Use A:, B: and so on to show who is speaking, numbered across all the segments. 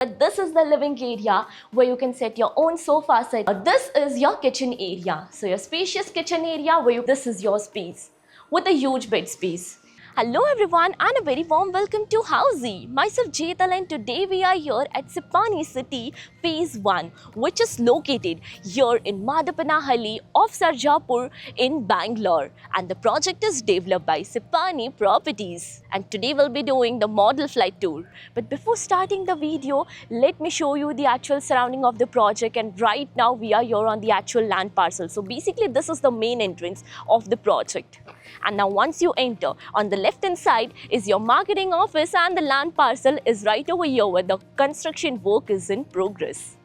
A: This is the living area where you can set your own sofa set. This is your kitchen area. So your spacious kitchen area this is your space with a huge bed space. Hello everyone and a very warm welcome to Housey. Myself Jetal and today we are here at Sipani City Phase 1 which is located here in Madapanahalli of Sarjapur in Bangalore, and the project is developed by Sipani Properties, and today we'll be doing the model flight tour. But before starting the video, let me show you the actual surrounding of the project, and right now we are here on the actual land parcel. So basically this is the main entrance of the project. And now once you enter, on the left hand side is your marketing office and the land parcel is right over here where the construction work is in progress.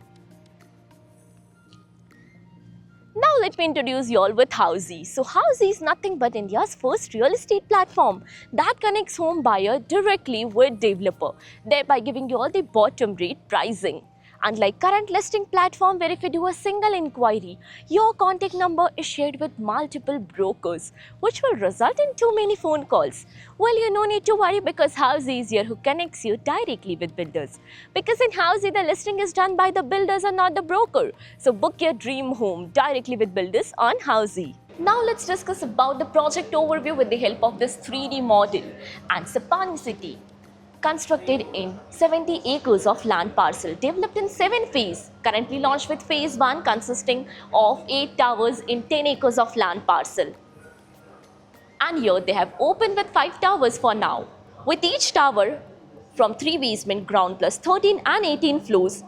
A: Now let me introduce you all with Housey. So Housey is nothing but India's first real estate platform that connects home buyer directly with developer, thereby giving you all the bottom rate pricing. Unlike current listing platform where if you do a single inquiry, your contact number is shared with multiple brokers, which will result in too many phone calls. Well, you no need to worry because Housey is here who connects you directly with builders. Because in Housey, the listing is done by the builders and not the broker. So book your dream home directly with builders on Housey. Now let's discuss about the project overview with the help of this 3D model. And Sipani City, constructed in 70 acres of land parcel, developed in 7 phases, currently launched with phase 1 consisting of 8 towers in 10 acres of land parcel. And here they have opened with 5 towers for now, with each tower from 3 basement, ground plus 13 and 18 floors,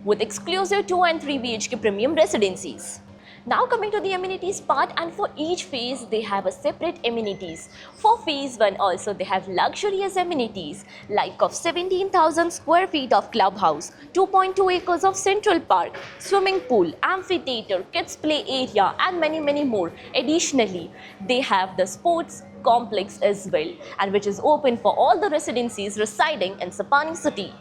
A: with exclusive 2 and 3 BHK premium residencies. Now coming to the amenities part, and for each phase they have a separate amenities. For phase 1 also they have luxurious amenities like of 17,000 square feet of clubhouse, 2.2 acres of central park, swimming pool, amphitheater, kids play area and many more. Additionally, they have the sports complex as well, and which is open for all the residencies residing in Sipani City.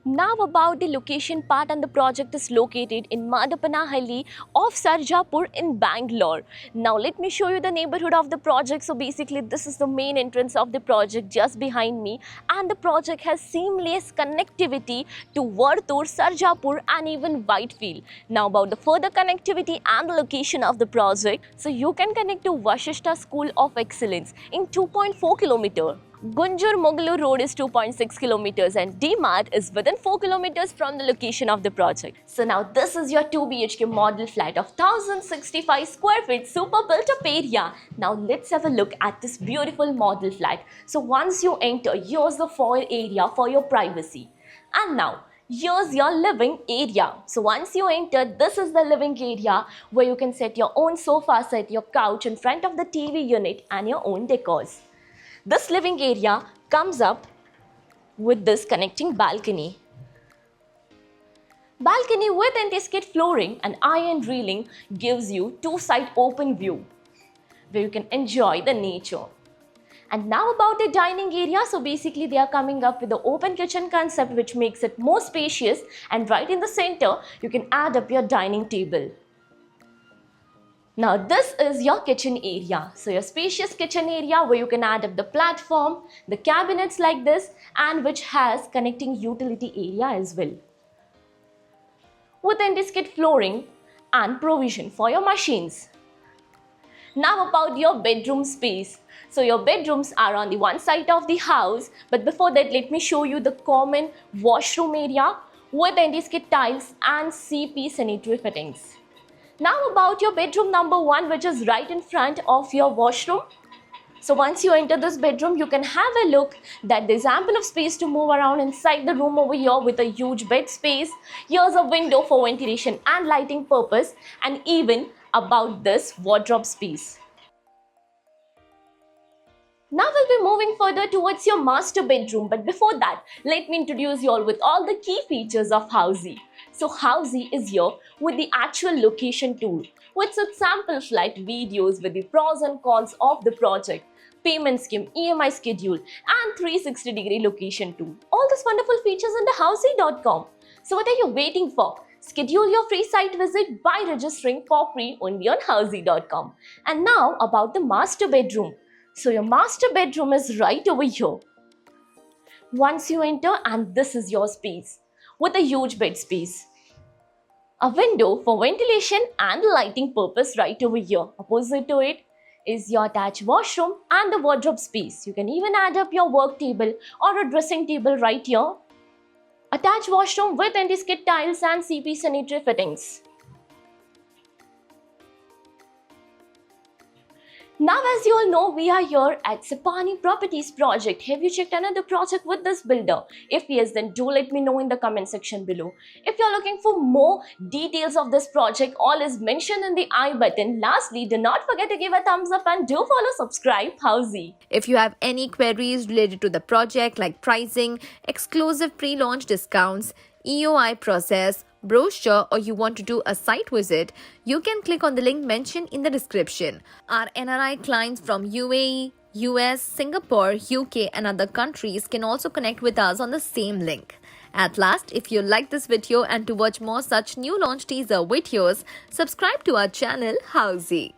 A: Now about the location part, and the project is located in Madapanahalli of Sarjapur in Bangalore. Now let me show you the neighborhood of the project. So basically this is the main entrance of the project just behind me, and the project has seamless connectivity to Vartur, Sarjapur and even Whitefield. Now about the further connectivity and the location of the project. So you can connect to Vashishta School of Excellence in 2.4 km. Gunjur Mogalur Road is 2.6 kilometers and D-Mart is within 4 kilometers from the location of the project. So now this is your 2 BHK model flat of 1065 square feet super built up area. Now let's have a look at this beautiful model flat. So once you enter, here's the foyer area for your privacy. And now here's your living area. So once you enter, this is the living area where you can set your own sofa set, your couch in front of the TV unit and your own decors. This living area comes up with this connecting balcony. Balcony with anti-skid flooring and iron railing gives you two-side open view where you can enjoy the nature. And now about the dining area. So basically they are coming up with the open kitchen concept which makes it more spacious, and right in the center you can add up your dining table. Now this is your kitchen area. So your spacious kitchen area where you can add up the platform, the cabinets like this, and which has connecting utility area as well, with anti-skid flooring and provision for your machines. Now about your bedroom space. So your bedrooms are on the one side of the house, but before that let me show you the common washroom area with anti-skid tiles and CP sanitary fittings. Now about your bedroom number 1, which is right in front of your washroom. So once you enter this bedroom, you can have a look that there's ample of space to move around inside the room over here with a huge bed space. Here's a window for ventilation and lighting purpose, and even about this wardrobe space. Now we'll be moving further towards your master bedroom, but before that, let me introduce you all with all the key features of Housey. So Housey is here with the actual location tour, with its sample flight videos with the pros and cons of the project, payment scheme, EMI schedule and 360-degree location tour. All these wonderful features under Housey.com. So what are you waiting for? Schedule your free site visit by registering for free only on Housey.com. And now about the master bedroom. So your master bedroom is right over here. Once you enter, and this is your space with a huge bed space. A window for ventilation and lighting purpose right over here. Opposite to it is your attached washroom and the wardrobe space. You can even add up your work table or a dressing table right here. Attached washroom with anti-skid tiles and CP sanitary fittings. Now, as you all know, we are here at Sapani Properties project. Have you checked another project with this builder? If yes, then do let me know in the comment section below. If you're looking for more details of this project, all is mentioned in the I button. Lastly, do not forget to give a thumbs up and do follow subscribe Housey.
B: If you have any queries related to the project like pricing, exclusive pre-launch discounts, EOI process, brochure, or you want to do a site visit, you can click on the link mentioned in the description. Our NRI clients from UAE, US, Singapore, UK and other countries can also connect with us on the same link. At last, if you like this video and to watch more such new launch teaser videos, subscribe to our channel Housey.